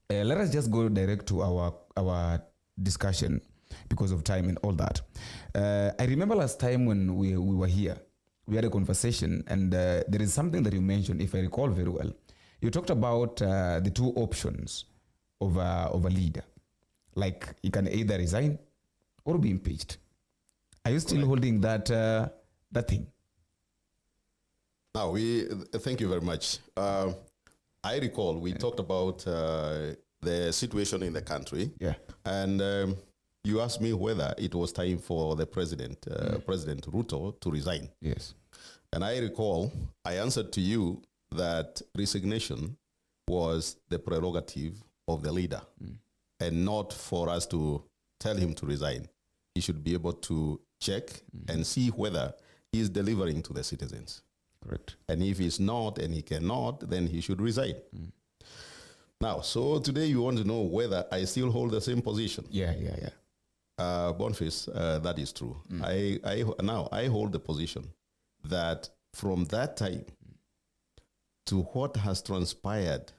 Let us just go direct to our discussion because of time and all that. I remember last time when we were here, we had a conversation, and there is something that you mentioned, if I recall very well. You talked about the two options of a leader. Like, he can either resign or be impeached. Are you still holding that thing? Now, thank you very much. I recall we talked about the situation in the country. Yeah. And you asked me whether it was time for the president, President Ruto, to resign. Yes. And I recall I answered to you that resignation was the prerogative of the leader and not for us to tell him to resign. He should be able to check and see whether he is delivering to the citizens. Correct. And if he's not and he cannot, then he should resign. Now, so today you want to know whether I still hold the same position. Yeah. Boniface, that is true. Now I hold the position that from that time to what has transpired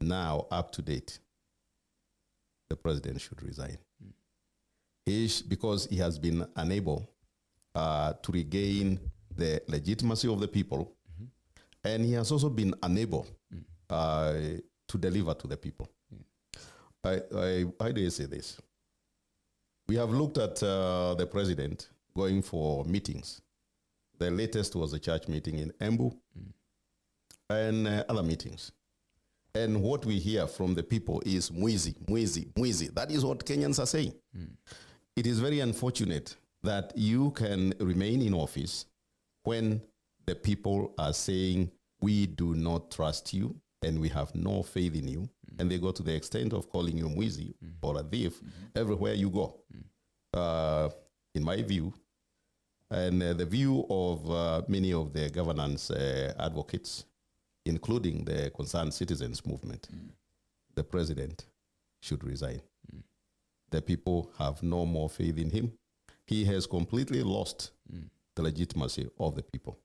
now up to date, the president should resign. Because he has been unable to regain the legitimacy of the people, and he has also been unable to deliver to the people. Why do you say this? We have looked at the president going for meetings. The latest was a church meeting in Embu and other meetings. And what we hear from the people is mwizi, mwizi, mwizi. That is what Kenyans are saying. It is very unfortunate that you can remain in office when the people are saying, we do not trust you and we have no faith in you. And they go to the extent of calling you mwizi or a thief everywhere you go. In my view, and the view of many of the governance advocates, including the Concerned Citizens Movement, the president should resign. The people have no more faith in him. He has completely lost the legitimacy of the people.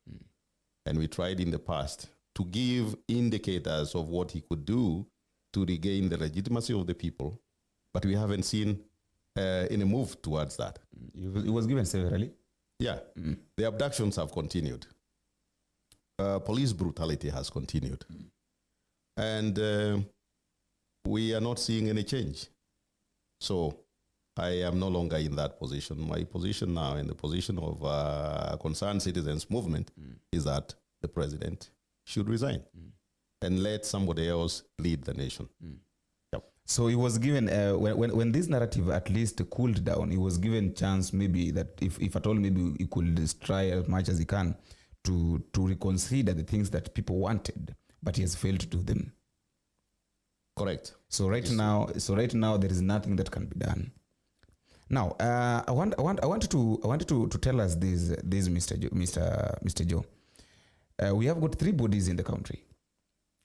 And we tried in the past to give indicators of what he could do to regain the legitimacy of the people, but we haven't seen any move towards that. It was given severally. Yeah. The abductions have continued. Police brutality has continued. And we are not seeing any change. So I am no longer in that position. My position now, in the position of Concerned Citizens Movement, is that the president should resign and let somebody else lead the nation. So he was given, when this narrative at least cooled down, he was given chance maybe that if at all maybe he could try as much as he can to reconsider the things that people wanted, but he has failed to do them. Correct. So right now there is nothing that can be done. Now, I wanted to tell us this, Mr. Joe. We have got three bodies in the country.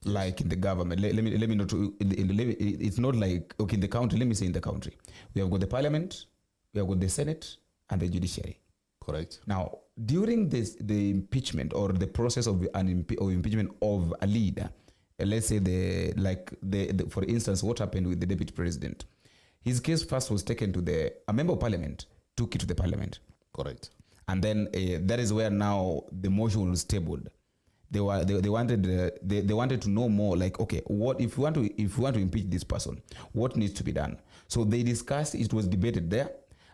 Like in the government, let me not. It's not like, okay, in the country. Let me say in the country, we have got the parliament, we have got the Senate, and the judiciary. Correct. Now, during the impeachment or the process of impeachment of a leader, let's say for instance, what happened with the deputy president, his case first was taken to a member of parliament took it to the parliament. Correct. And then that is where now the motion was tabled. They wanted to know more, like, okay, what if we want to impeach this person, what needs to be done? So they discussed, it was debated there,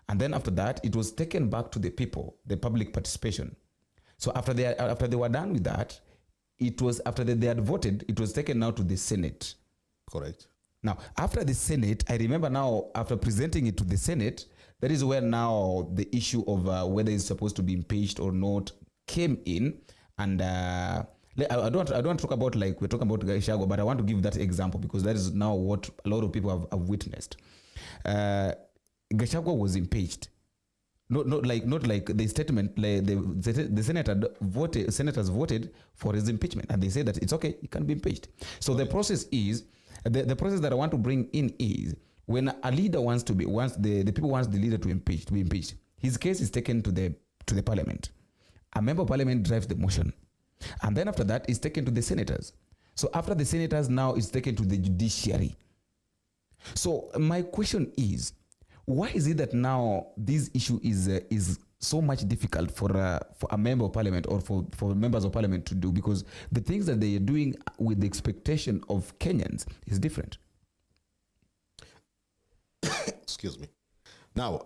and then after that it was taken back to the people, the public participation. So after they were done with that, it was after they had voted, it was taken now to the Senate. Correct. Now after the Senate, I remember now after presenting it to the Senate, that is where now the issue of whether it's supposed to be impeached or not came in. And I don't want to talk about, like we're talking about Gachagua, but I want to give that example because that is now what a lot of people have witnessed. Gachagua was impeached, not like the statement, like the senators voted for his impeachment, and they say that it's okay, he can be impeached. So the process is the process that I want to bring in is when a leader the people wants the leader to be impeached, his case is taken to the parliament. A member of parliament drives the motion. And then after that, it's taken to the senators. So after the senators, now it's taken to the judiciary. So my question is, why is it that now this issue is so much difficult for a member of parliament or for members of parliament to do, because the things that they are doing with the expectation of Kenyans is different? Excuse me. Now,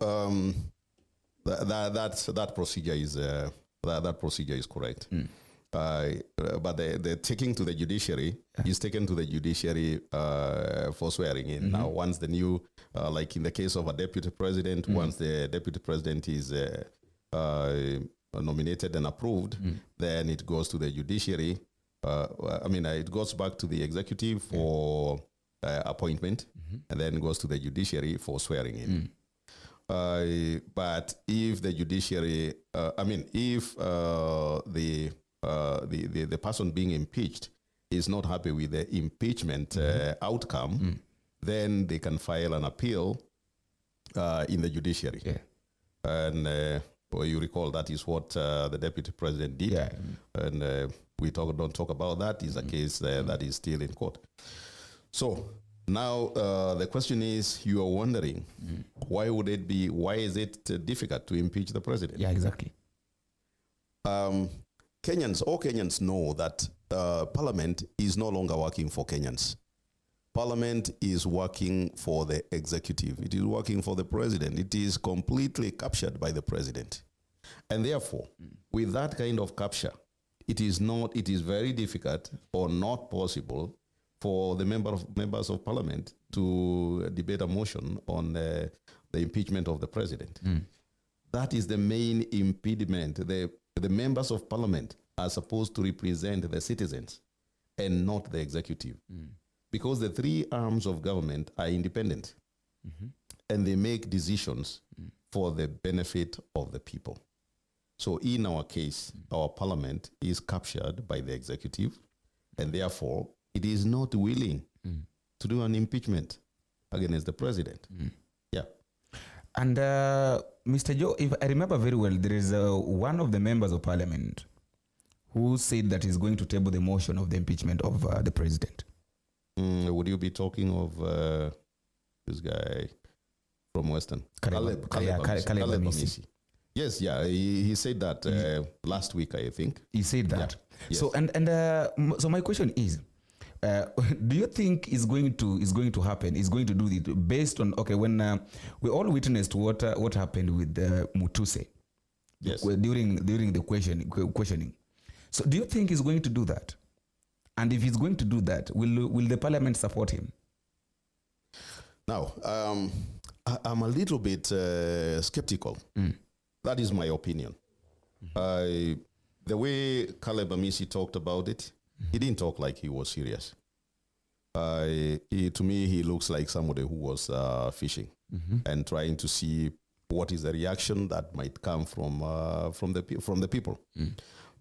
that procedure is that procedure is correct. But the taking to the judiciary is taken to the judiciary for swearing in. Now, once the new, like in the case of a deputy president, once the deputy president is nominated and approved, then it goes to the judiciary. It goes back to the executive for appointment, and then goes to the judiciary for swearing in. But if the judiciary, if the person being impeached is not happy with the impeachment outcome, then they can file an appeal in the judiciary. Yeah. And you recall that is what the deputy president did. Yeah. And we don't talk about that. It's a case that is still in court. So now the question is, you are wondering, why is it difficult to impeach the president? Yeah, exactly. All Kenyans know that Parliament is no longer working for Kenyans. Parliament is working for the executive. It is working for the president. It is completely captured by the president. And therefore, with that kind of capture, it is very difficult or not possible for the members of Parliament to debate a motion on the impeachment of the president. That is the main impediment. The members of Parliament are supposed to represent the citizens and not the executive. Because the three arms of government are independent and they make decisions for the benefit of the people. So in our case, our Parliament is captured by the executive, and therefore it is not willing to do an impeachment against the president. Yeah. And Mr. Joe, if I remember very well, there is one of the members of Parliament who said that he's going to table the motion of the impeachment of the president. Would you be talking of this guy from Western? Caleb Amisi. Yes, yeah, he said that last week, I think. He said that. Yeah. Yes. So my question is, do you think is going to happen? Is going to do it based on when we all witnessed what happened with Mutuse? Yes. During the questioning. So do you think he's going to do that? And if he's going to do that, will the parliament support him? Now, I'm a little bit skeptical. That is my opinion. The way Caleb Amisi talked about it, he didn't talk like he was serious. To me, he looks like somebody who was fishing and trying to see what is the reaction that might come from the people.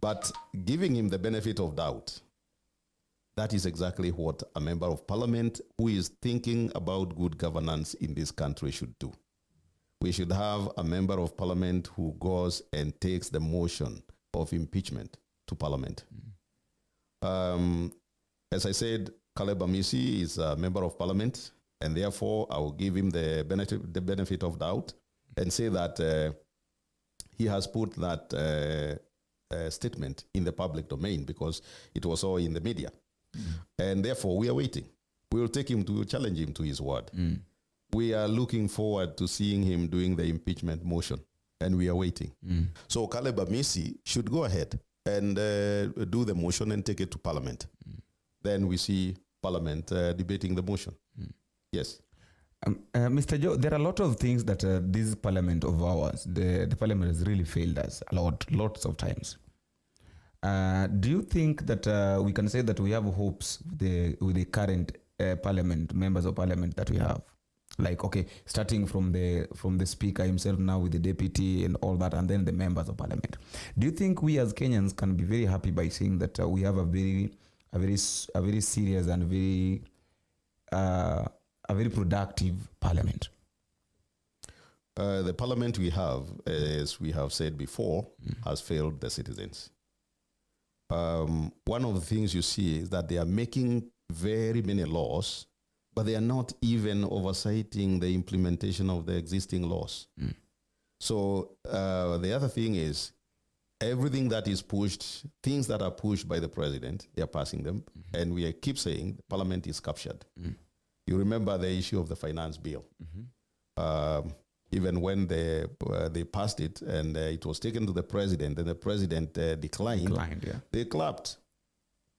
But giving him the benefit of doubt, that is exactly what a member of parliament who is thinking about good governance in this country should do. We should have a member of parliament who goes and takes the motion of impeachment to parliament. As I said, Caleb Amisi is a member of parliament, and therefore I will give him the benefit of doubt and say that he has put that statement in the public domain because it was all in the media. And therefore we are waiting. We will take him to challenge him to his word. We are looking forward to seeing him doing the impeachment motion, and we are waiting. So Caleb Amisi should go ahead and do the motion and take it to parliament. Then we see parliament debating the motion. Yes. Mr. Joe, there are a lot of things that this parliament of ours, the parliament has really failed us lots of times. Do you think that we can say that we have hopes with the current parliament, members of parliament that we have? Like, okay, starting from the speaker himself now with the deputy and all that, and then the members of parliament. Do you think we as Kenyans can be very happy by saying that we have a very serious and a very productive parliament? The parliament we have, as we have said before, has failed the citizens. One of the things you see is that they are making very many laws but they are not even oversighting the implementation of the existing laws. So the other thing is, everything that is pushed, things that are pushed by the president, they are passing them. And we keep saying Parliament is captured. You remember the issue of the finance bill. Even when they passed it and it was taken to the president and the president declined, they clapped.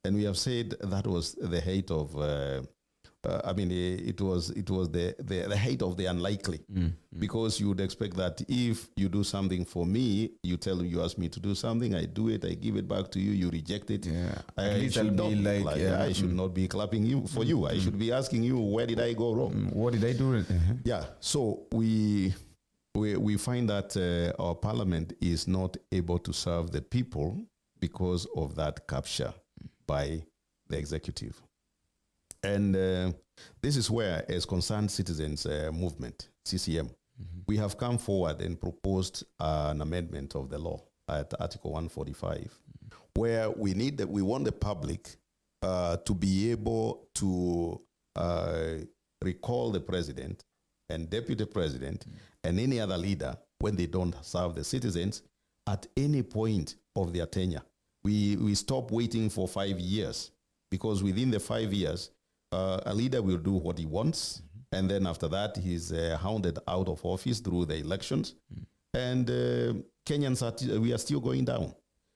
And we have said that was the height of, it was the height of the unlikely. Because you would expect that if you do something for me, you ask me to do something, I do it, I give it back to you, you reject it. I should not be clapping you for you. I should be asking you, where did I go wrong? What did I do? Yeah. So we find that our parliament is not able to serve the people because of that capture by the executive. And this is where, as Concerned Citizens Movement, CCM, we have come forward and proposed an amendment of the law at Article 145, where we want the public to be able to recall the president and deputy president and any other leader when they don't serve the citizens at any point of their tenure. We stop waiting for 5 years, because within the 5 years, a leader will do what he wants, and then after that, he's hounded out of office through the elections, and Kenyans we are still going down.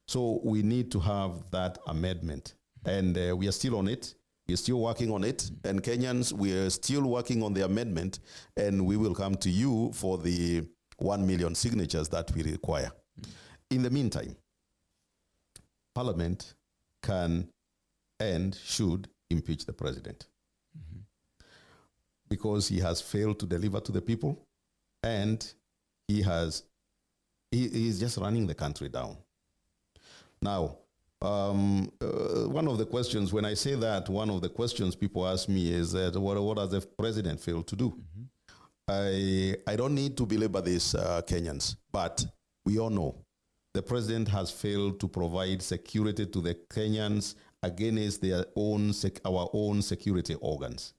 So we need to have that amendment, and we are still on it. We're still working on it, and Kenyans, we are still working on the amendment, and we will come to you for the 1 million signatures that we require. In the meantime, Parliament can and should impeach the president because he has failed to deliver to the people, and he is just running the country down. Now, one of the questions, when I say that, one of the questions people ask me is that what has the president failed to do? I don't need to belabor this, Kenyans, but we all know the president has failed to provide security to the Kenyans against our own security organs.